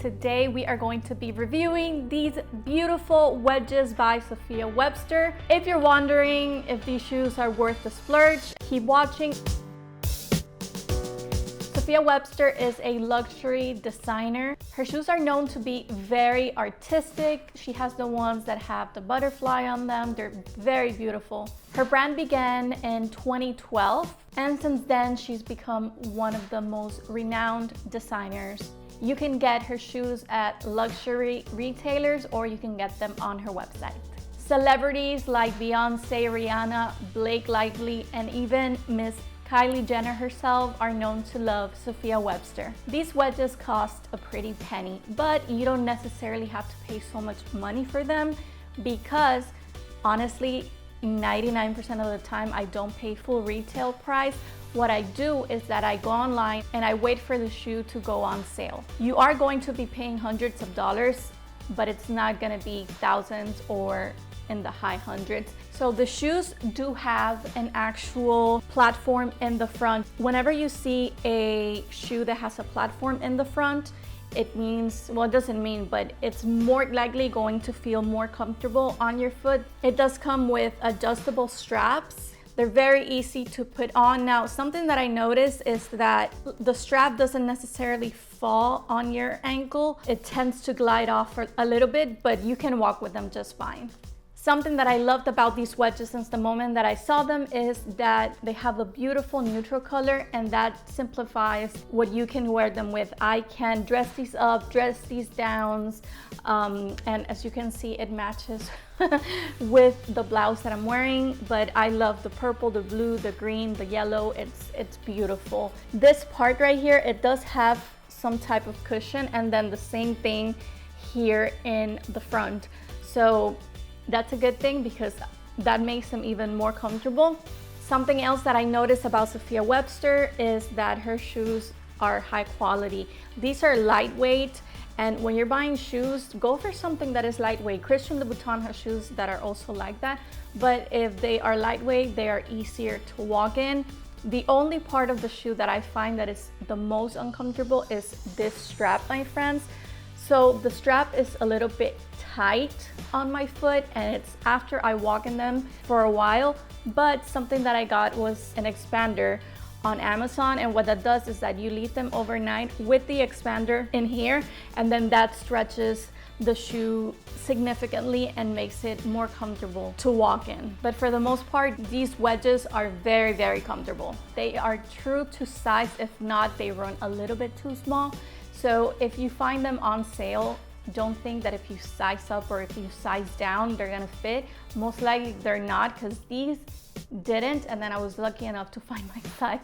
Today we are going to be reviewing these beautiful wedges by Sophia Webster. If you're wondering if these shoes are worth the splurge, keep watching. Sophia Webster is a luxury designer. Her shoes are known to be very artistic. She has the ones that have the butterfly on them. They're very beautiful. Her brand began in 2012, and since then she's become one of the most renowned designers. You can get her shoes at luxury retailers or you can get them on her website. Celebrities like Beyonce, Rihanna, Blake Lively, and even Miss Kylie Jenner herself are known to love Sophia Webster. These wedges cost a pretty penny, but you don't necessarily have to pay so much money for them because honestly, 99% of the time I don't pay full retail price. What I do is that I go online and I wait for the shoe to go on sale. You are going to be paying hundreds of dollars, but it's not gonna be thousands or in the high hundreds. So the shoes do have an actual platform in the front. Whenever you see a shoe that has a platform in the front, it means, well, it doesn't mean, but it's more likely going to feel more comfortable on your foot. It does come with adjustable straps. They're very easy to put on. Now, something that I noticed is that the strap doesn't necessarily fall on your ankle. It tends to glide off a little bit, but you can walk with them just fine. Something that I loved about these wedges since the moment that I saw them is that they have a beautiful neutral color, and that simplifies what you can wear them with. I can dress these up, dress these downs, and as you can see, it matches with the blouse that I'm wearing. But I love the purple, the blue, the green, the yellow. It's beautiful. This part right here, it does have some type of cushion, and then the same thing here in the front. So that's a good thing because that makes them even more comfortable. Something else that I noticed about Sophia Webster is that her shoes are high quality. These are lightweight, and when you're buying shoes, go for something that is lightweight. Christian Louboutin has shoes that are also like that, but if they are lightweight, they are easier to walk in. The only part of the shoe that I find that is the most uncomfortable is this strap, my friends. So the strap is a little bit tight on my foot, and it's after I walk in them for a while. But something that I got was an expander on Amazon, and what that does is that you leave them overnight with the expander in here, and then that stretches the shoe significantly and makes it more comfortable to walk in. But for the most part, these wedges are very, very comfortable. They are true to size. If not, they run a little bit too small. So if you find them on sale, don't think that if you size up or if you size down, they're gonna fit. Most likely they're not, because these didn't, and then I was lucky enough to find my size.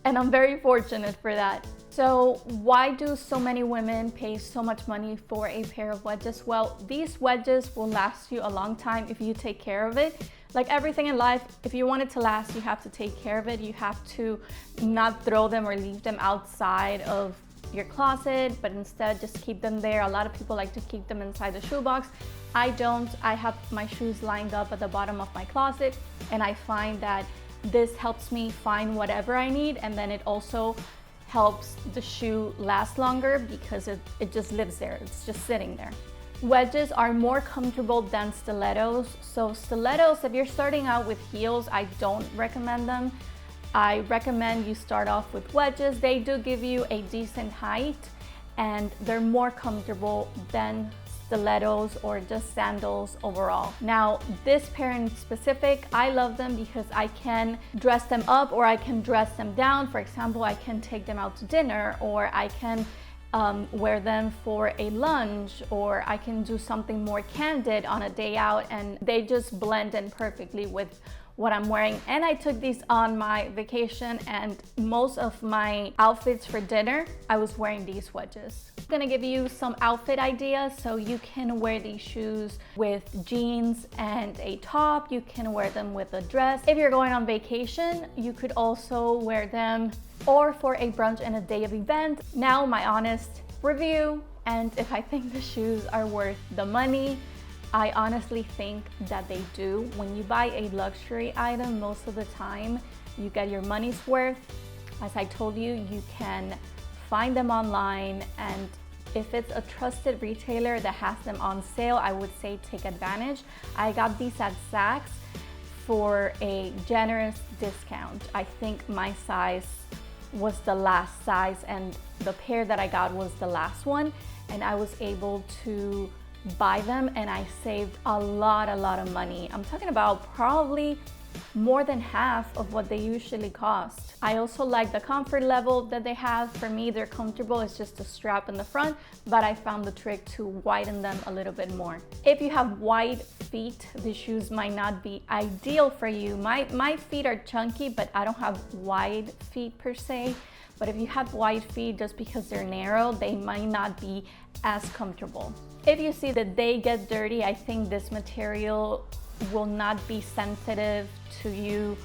And I'm very fortunate for that. So why do so many women pay so much money for a pair of wedges? Well, these wedges will last you a long time if you take care of it. Like everything in life, if you want it to last, you have to take care of it. You have to not throw them or leave them outside of your closet, but instead just keep them there. A lot of people like to keep them inside the shoebox. I don't. I have my shoes lined up at the bottom of my closet, and I find that this helps me find whatever I need, and then it also helps the shoe last longer because it just lives there. It's just sitting there. Wedges are more comfortable than stilettos. So stilettos, if you're starting out with heels, I don't recommend them. I recommend you start off with wedges. They do give you a decent height, and they're more comfortable than stilettos or just sandals overall. Now, this pair in specific, I love them because I can dress them up or I can dress them down. For example, I can take them out to dinner, or I can wear them for a lunch, or I can do something more candid on a day out, and they just blend in perfectly with what I'm wearing. And I took these on my vacation, and most of my outfits for dinner, I was wearing these wedges. I'm gonna give you some outfit ideas. So you can wear these shoes with jeans and a top. You can wear them with a dress. If you're going on vacation, you could also wear them or for a brunch and a day of event. Now, my honest review, and if I think the shoes are worth the money, I honestly think that they do. When you buy a luxury item, most of the time you get your money's worth. As I told you, you can find them online and if it's a trusted retailer that has them on sale, I would say take advantage. I got these at Saks for a generous discount. I think my size was the last size and the pair that I got was the last one, and I was able to buy them and I saved a lot of money. I'm talking about probably more than half of what they usually cost. I also like the comfort level that they have. For me, they're comfortable. It's just a strap in the front, but I found the trick to widen them a little bit more. If you have wide feet, the shoes might not be ideal for you. My feet are chunky, but I don't have wide feet per se. But if you have wide feet, just because they're narrow, they might not be as comfortable. If you see that they get dirty, I think this material will not be sensitive to you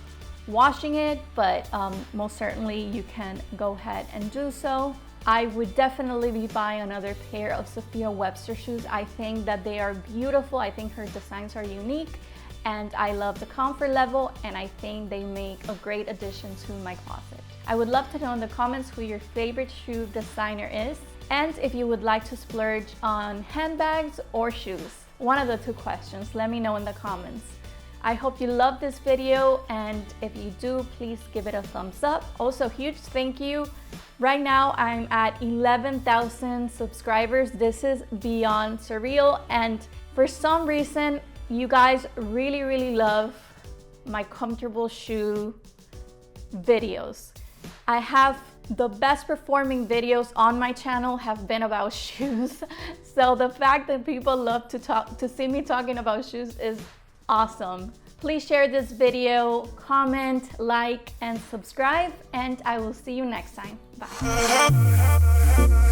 washing it, but most certainly you can go ahead and do so. I would definitely be buying another pair of Sophia Webster shoes. I think that they are beautiful. I think her designs are unique, and I love the comfort level, and I think they make a great addition to my closet. I would love to know in the comments who your favorite shoe designer is, and if you would like to splurge on handbags or shoes. One of the two questions, let me know in the comments. I hope you love this video, and if you do, please give it a thumbs up. Also, huge thank you. Right now, I'm at 11,000 subscribers. This is beyond surreal, and for some reason, you guys really love my comfortable shoe videos. I have the best performing videos on my channel have been about shoes. So the fact that people love to see me talking about shoes is awesome. Please share this video, comment, like, and subscribe, and I will see you next time. Bye.